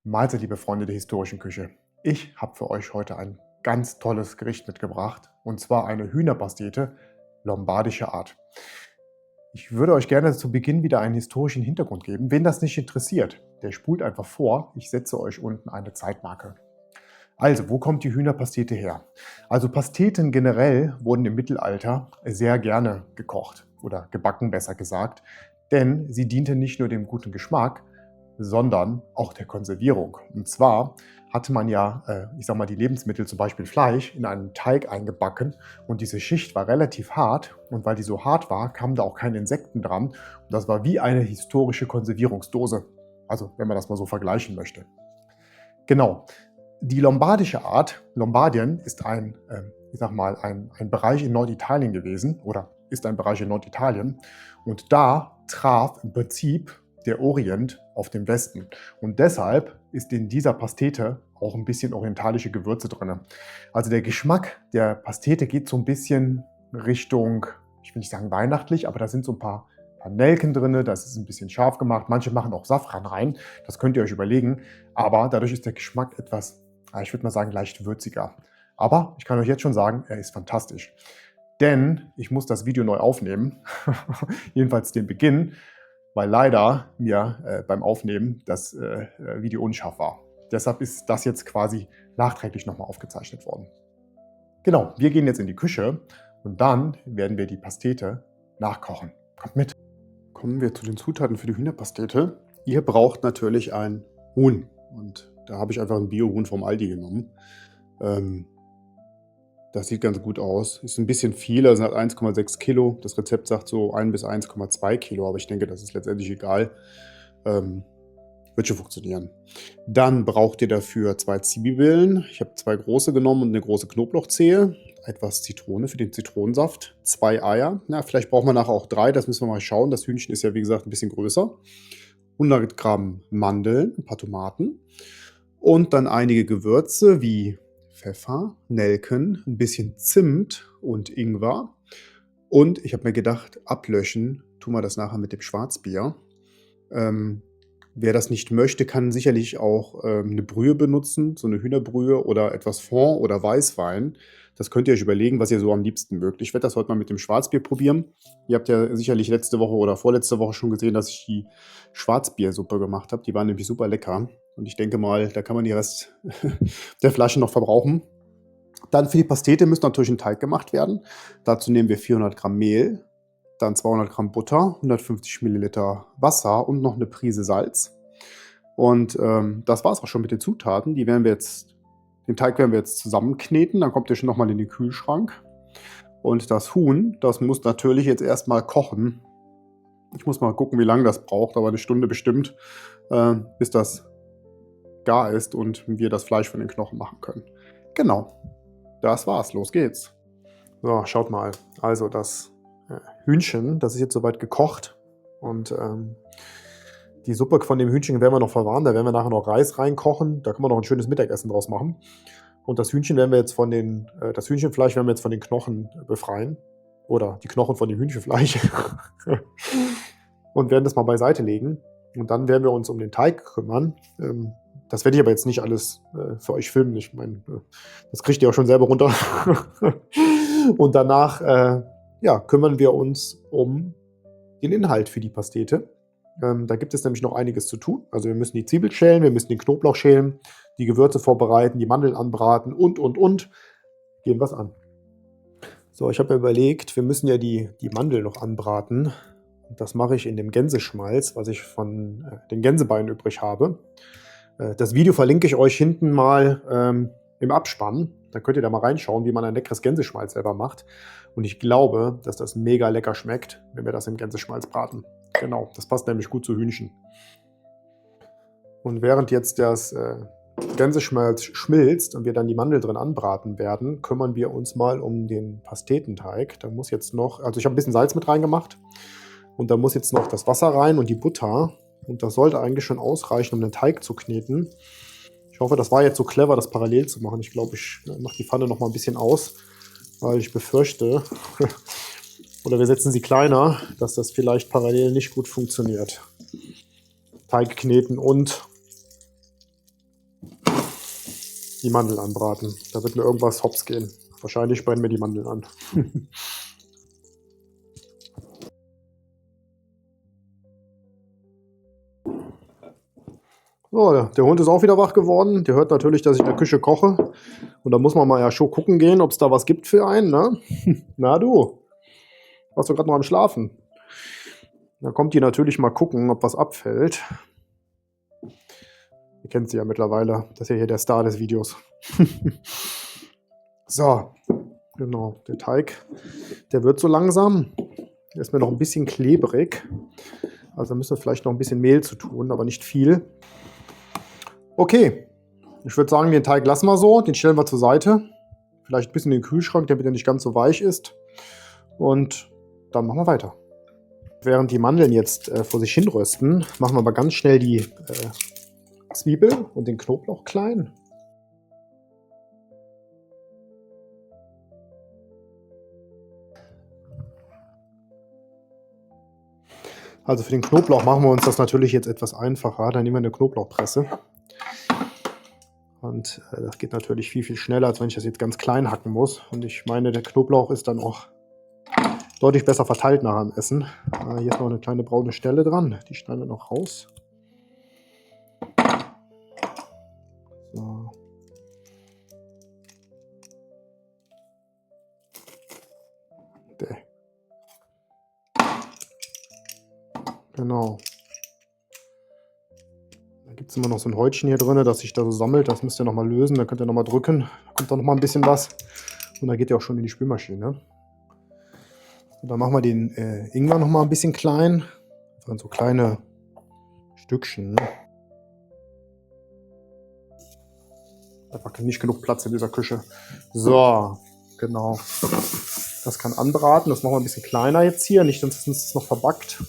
Mahlzeit, liebe Freunde der historischen Küche. Ich habe für euch heute ein ganz tolles Gericht mitgebracht, und zwar eine Hühnerpastete lombardischer Art. Ich würde euch gerne zu Beginn wieder einen historischen Hintergrund geben. Wen das nicht interessiert, der spult einfach vor. Ich setze euch unten eine Zeitmarke. Also, wo kommt die Hühnerpastete her? Also Pasteten generell wurden im Mittelalter sehr gerne gekocht oder gebacken, besser gesagt, denn sie diente nicht nur dem guten Geschmack, sondern auch der Konservierung. Und zwar hatte man ja, ich sage mal, die Lebensmittel, zum Beispiel Fleisch, in einen Teig eingebacken und diese Schicht war relativ hart, und weil die so hart war, kamen da auch keine Insekten dran, und das war wie eine historische Konservierungsdose. Also, wenn man das mal so vergleichen möchte. Genau. Die lombardische Art, Lombardien, ist ich sag mal, ein Bereich in Norditalien gewesen oder ist ein Bereich in Norditalien. Und da traf im Prinzip der Orient auf den Westen. Und deshalb ist in dieser Pastete auch ein bisschen orientalische Gewürze drin. Also der Geschmack der Pastete geht so ein bisschen Richtung, ich will nicht sagen weihnachtlich, aber da sind so ein paar Nelken drin, das ist ein bisschen scharf gemacht. Manche machen auch Safran rein, das könnt ihr euch überlegen. Aber dadurch ist der Geschmack etwas, ich würde mal sagen, leicht würziger. Aber ich kann euch jetzt schon sagen, er ist fantastisch. Denn ich muss das Video neu aufnehmen, jedenfalls den Beginn, weil leider mir beim Aufnehmen das Video unscharf war. Deshalb ist das jetzt quasi nachträglich nochmal aufgezeichnet worden. Genau, wir gehen jetzt in die Küche und dann werden wir die Pastete nachkochen. Kommt mit! Kommen wir zu den Zutaten für die Hühnerpastete. Ihr braucht natürlich ein Huhn. Und da habe ich einfach ein Bio-Huhn vom Aldi genommen. Das sieht ganz gut aus. Ist ein bisschen viel, also hat 1,6 Kilo. Das Rezept sagt so 1 bis 1,2 Kilo, aber ich denke, das ist letztendlich egal. Wird schon funktionieren. Dann braucht ihr dafür 2 Zwiebeln. Ich habe 2 große genommen und eine große Knoblauchzehe. Etwas Zitrone für den Zitronensaft. 2 Eier. Na, vielleicht braucht man nachher auch 3, das müssen wir mal schauen. Das Hühnchen ist ja, wie gesagt, ein bisschen größer. 100 Gramm Mandeln, ein paar Tomaten. Und dann einige Gewürze wie Pfeffer, Nelken, ein bisschen Zimt und Ingwer. Und ich habe mir gedacht, ablöschen tun wir das nachher mit dem Schwarzbier. Wer das nicht möchte, kann sicherlich auch eine Brühe benutzen, so eine Hühnerbrühe oder etwas Fond oder Weißwein. Das könnt ihr euch überlegen, was ihr so am liebsten mögt. Ich werde das heute mal mit dem Schwarzbier probieren. Ihr habt ja sicherlich letzte Woche oder vorletzte Woche schon gesehen, dass ich die Schwarzbiersuppe gemacht habe. Die war nämlich super lecker. Und ich denke mal, da kann man die Rest der Flasche noch verbrauchen. Dann für die Pastete müsste natürlich ein Teig gemacht werden. Dazu nehmen wir 400 Gramm Mehl, dann 200 Gramm Butter, 150 Milliliter Wasser und noch eine Prise Salz. Und das war es auch schon mit den Zutaten. Den Teig werden wir jetzt zusammenkneten, dann kommt der schon nochmal in den Kühlschrank. Und das Huhn, das muss natürlich jetzt erstmal kochen. Ich muss mal gucken, wie lange das braucht, aber eine Stunde bestimmt, bis das gar ist und wir das Fleisch von den Knochen machen können. Genau, das war's, los geht's. So, schaut mal, also das Hühnchen, das ist jetzt soweit gekocht und die Suppe von dem Hühnchen werden wir noch verwahren, da werden wir nachher noch Reis reinkochen, da kann man noch ein schönes Mittagessen draus machen. Und das Hühnchen werden wir jetzt das Hühnchenfleisch werden wir jetzt von den Knochen befreien. Oder die Knochen von dem Hühnchenfleisch. Und werden das mal beiseite legen. Und dann werden wir uns um den Teig kümmern. Das werde ich aber jetzt nicht alles für euch filmen. Ich meine, das kriegt ihr auch schon selber runter. Und danach kümmern wir uns um den Inhalt für die Pastete. Da gibt es nämlich noch einiges zu tun. Also wir müssen die Zwiebel schälen, wir müssen den Knoblauch schälen, die Gewürze vorbereiten, die Mandeln anbraten und. Gehen wir's an. So, ich habe mir überlegt, wir müssen ja die Mandeln noch anbraten. Das mache ich in dem Gänseschmalz, was ich von den Gänsebeinen übrig habe. Das Video verlinke ich euch hinten mal im Abspann. Da könnt ihr da mal reinschauen, wie man ein leckeres Gänseschmalz selber macht. Und ich glaube, dass das mega lecker schmeckt, wenn wir das im Gänseschmalz braten. Genau, das passt nämlich gut zu Hühnchen. Und während jetzt das Gänseschmalz schmilzt und wir dann die Mandel drin anbraten werden, kümmern wir uns mal um den Pastetenteig. Da muss jetzt noch, also ich habe ein bisschen Salz mit reingemacht und da muss jetzt noch das Wasser rein und die Butter. Und das sollte eigentlich schon ausreichen, um den Teig zu kneten. Ich hoffe, das war jetzt so clever, das parallel zu machen. Ich glaube, ich mache die Pfanne noch mal ein bisschen aus, weil ich befürchte, oder wir setzen sie kleiner, dass das vielleicht parallel nicht gut funktioniert. Teig kneten und die Mandeln anbraten. Da wird mir irgendwas hops gehen. Wahrscheinlich brennen mir die Mandeln an. So, der Hund ist auch wieder wach geworden. Der hört natürlich, dass ich in der Küche koche. Und da muss man mal ja schon gucken gehen, ob es da was gibt für einen, ne? Na du, warst du gerade noch am Schlafen? Da kommt die natürlich mal gucken, ob was abfällt. Ihr kennt sie ja mittlerweile. Das ist ja hier der Star des Videos. So, genau. Der Teig, der wird so langsam. Der ist mir noch ein bisschen klebrig. Also müssen wir vielleicht noch ein bisschen Mehl zu tun, aber nicht viel. Okay, ich würde sagen, den Teig lassen wir so. Den stellen wir zur Seite. Vielleicht ein bisschen in den Kühlschrank, damit er nicht ganz so weich ist. Und dann machen wir weiter. Während die Mandeln jetzt vor sich hin rösten, machen wir aber ganz schnell die Zwiebel und den Knoblauch klein. Also für den Knoblauch machen wir uns das natürlich jetzt etwas einfacher. Dann nehmen wir eine Knoblauchpresse. Und das geht natürlich viel, viel schneller, als wenn ich das jetzt ganz klein hacken muss. Und ich meine, der Knoblauch ist dann auch deutlich besser verteilt nach dem Essen. Hier ist noch eine kleine braune Stelle dran. Die schneiden wir noch raus. So. Genau. Da gibt es immer noch so ein Häutchen hier drin, das sich da so sammelt. Das müsst ihr nochmal lösen. Da könnt ihr nochmal drücken. Da kommt dann nochmal ein bisschen was. Und dann geht ihr auch schon in die Spülmaschine. Und dann machen wir den Ingwer nochmal ein bisschen klein. Einfach in so kleine Stückchen. Ne? Einfach nicht genug Platz in dieser Küche. So, genau. Das kann anbraten. Das machen wir ein bisschen kleiner jetzt hier. Nicht, sonst ist es noch verbackt.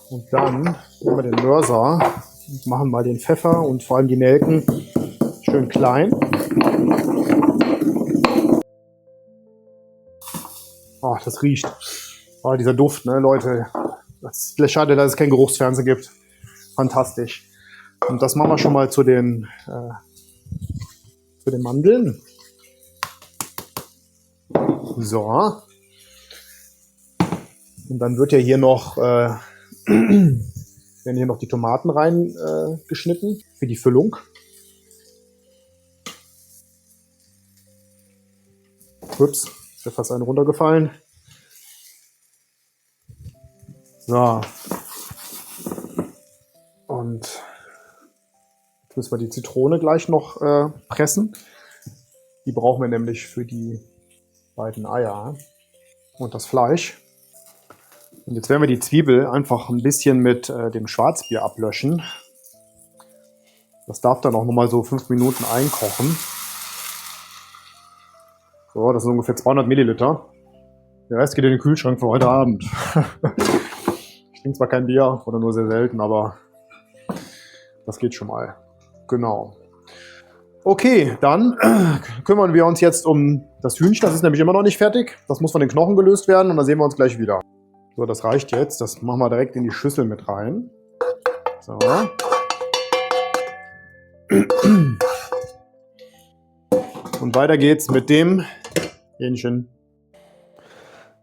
Und dann nehmen wir den Mörser und machen mal den Pfeffer und vor allem die Nelken schön klein. Oh, das riecht. Oh, dieser Duft, ne, Leute. Das ist schade, dass es kein Geruchsfernsehen gibt. Fantastisch. Und das machen wir schon mal zu den Mandeln. So. Und dann wird ja hier noch werden hier noch die Tomaten rein geschnitten für die Füllung. Ups, ist ja fast eine runtergefallen. So. Und jetzt müssen wir die Zitrone gleich noch pressen. Die brauchen wir nämlich für die beiden Eier und das Fleisch. Und jetzt werden wir die Zwiebel einfach ein bisschen mit dem Schwarzbier ablöschen. Das darf dann auch nochmal so 5 Minuten einkochen. So, das sind ungefähr 200 Milliliter. Der Rest geht in den Kühlschrank für heute Abend. Ich trinke zwar kein Bier oder nur sehr selten, aber das geht schon mal. Genau. Okay, dann kümmern wir uns jetzt um das Hühnchen. Das ist nämlich immer noch nicht fertig. Das muss von den Knochen gelöst werden und dann sehen wir uns gleich wieder. So, das reicht jetzt. Das machen wir direkt in die Schüssel mit rein. So. Und weiter geht's mit dem Hähnchen.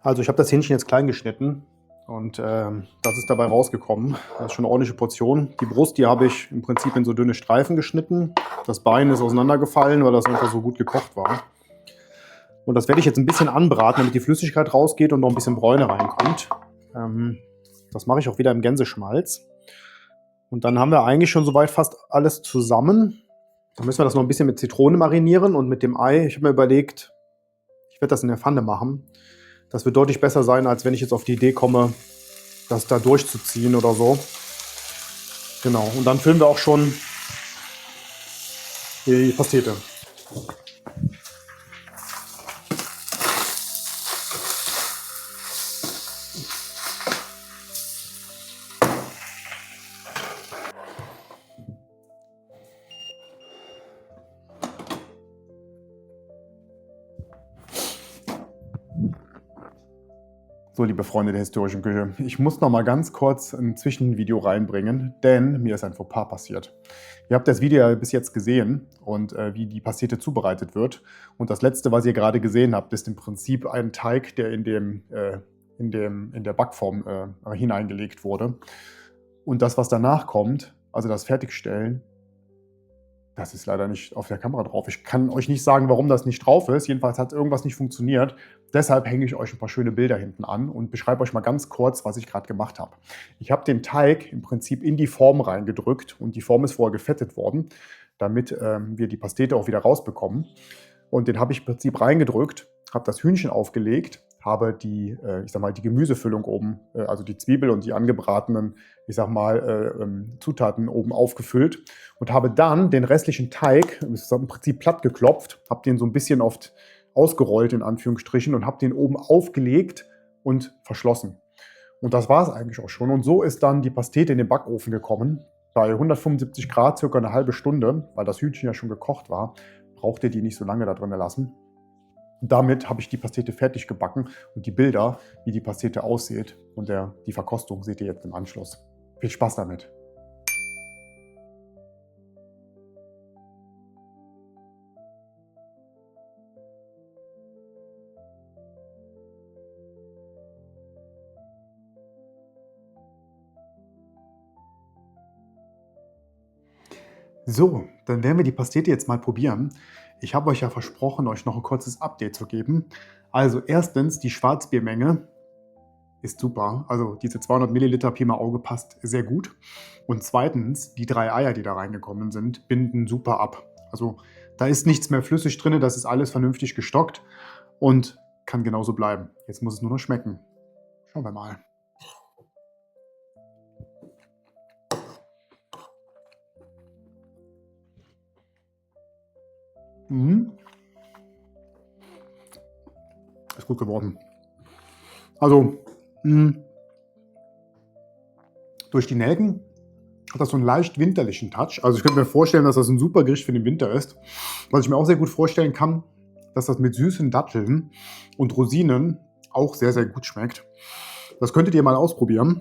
Also ich habe das Hähnchen jetzt klein geschnitten und das ist dabei rausgekommen. Das ist schon eine ordentliche Portion. Die Brust, die habe ich im Prinzip in so dünne Streifen geschnitten. Das Bein ist auseinandergefallen, weil das einfach so gut gekocht war. Und das werde ich jetzt ein bisschen anbraten, damit die Flüssigkeit rausgeht und noch ein bisschen Bräune reinkommt. Das mache ich auch wieder im Gänseschmalz. Und dann haben wir eigentlich schon soweit fast alles zusammen. Dann müssen wir das noch ein bisschen mit Zitrone marinieren und mit dem Ei. Ich habe mir überlegt, ich werde das in der Pfanne machen. Das wird deutlich besser sein, als wenn ich jetzt auf die Idee komme, das da durchzuziehen oder so. Genau, und dann füllen wir auch schon die Pastete. So, liebe Freunde der historischen Küche, ich muss noch mal ganz kurz ein Zwischenvideo reinbringen, denn mir ist ein Fauxpas passiert. Ihr habt das Video ja bis jetzt gesehen und wie die Pastete zubereitet wird. Und das letzte, was ihr gerade gesehen habt, ist im Prinzip ein Teig, der in der Backform hineingelegt wurde. Und das, was danach kommt, also das Fertigstellen, das ist leider nicht auf der Kamera drauf. Ich kann euch nicht sagen, warum das nicht drauf ist. Jedenfalls hat irgendwas nicht funktioniert. Deshalb hänge ich euch ein paar schöne Bilder hinten an und beschreibe euch mal ganz kurz, was ich gerade gemacht habe. Ich habe den Teig im Prinzip in die Form reingedrückt und die Form ist vorher gefettet worden, damit wir die Pastete auch wieder rausbekommen. Und den habe ich im Prinzip reingedrückt, habe das Hühnchen aufgelegt, habe die, ich sag mal, die Gemüsefüllung oben, also die Zwiebel und die angebratenen, ich sag mal, Zutaten oben aufgefüllt und habe dann den restlichen Teig im Prinzip platt geklopft, habe den so ein bisschen oft ausgerollt in Anführungsstrichen und habe den oben aufgelegt und verschlossen. Und das war es eigentlich auch schon. Und so ist dann die Pastete in den Backofen gekommen. Bei 175 Grad circa eine halbe Stunde, weil das Hühnchen ja schon gekocht war, braucht ihr die nicht so lange da drin lassen. Und damit habe ich die Pastete fertig gebacken und die Bilder, wie die Pastete aussieht und die Verkostung seht ihr jetzt im Anschluss. Viel Spaß damit! So, dann werden wir die Pastete jetzt mal probieren. Ich habe euch ja versprochen, euch noch ein kurzes Update zu geben. Also erstens, die Schwarzbiermenge ist super. Also diese 200 Milliliter Pi mal Auge passt sehr gut. Und zweitens, die 3 Eier, die da reingekommen sind, binden super ab. Also da ist nichts mehr flüssig drin, das ist alles vernünftig gestockt und kann genauso bleiben. Jetzt muss es nur noch schmecken. Schauen wir mal. Mhm. Ist gut geworden. Also, durch die Nelken hat das so einen leicht winterlichen Touch. Also ich könnte mir vorstellen, dass das ein super Gericht für den Winter ist. Was ich mir auch sehr gut vorstellen kann, dass das mit süßen Datteln und Rosinen auch sehr, sehr gut schmeckt. Das könntet ihr mal ausprobieren.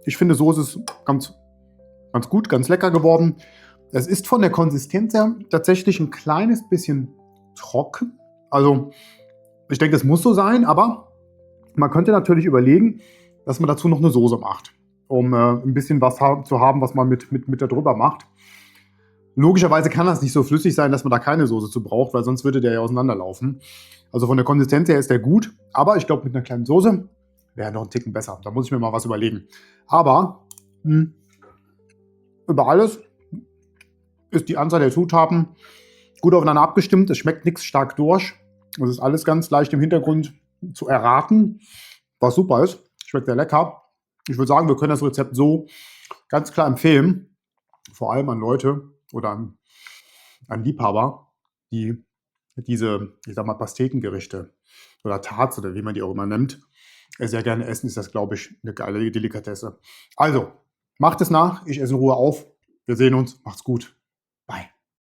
Ich finde, so ist es ganz gut, ganz lecker geworden. Es ist von der Konsistenz her tatsächlich ein kleines bisschen trocken. Also ich denke, es muss so sein, aber man könnte natürlich überlegen, dass man dazu noch eine Soße macht, um ein bisschen was zu haben, was man mit da drüber macht. Logischerweise kann das nicht so flüssig sein, dass man da keine Soße zu braucht, weil sonst würde der ja auseinanderlaufen. Also von der Konsistenz her ist der gut, aber ich glaube, mit einer kleinen Soße wäre er noch einen Ticken besser. Da muss ich mir mal was überlegen. Aber über alles ist die Anzahl der Zutaten gut aufeinander abgestimmt. Es schmeckt nichts stark durch. Es ist alles ganz leicht im Hintergrund zu erraten, was super ist. Schmeckt sehr lecker. Ich würde sagen, wir können das Rezept so ganz klar empfehlen. Vor allem an Leute oder an Liebhaber, die diese, ich sag mal, Pastetengerichte oder Tarts oder wie man die auch immer nennt, sehr gerne essen, ist das, glaube ich, eine geile Delikatesse. Also, macht es nach. Ich esse in Ruhe auf. Wir sehen uns. Macht's gut.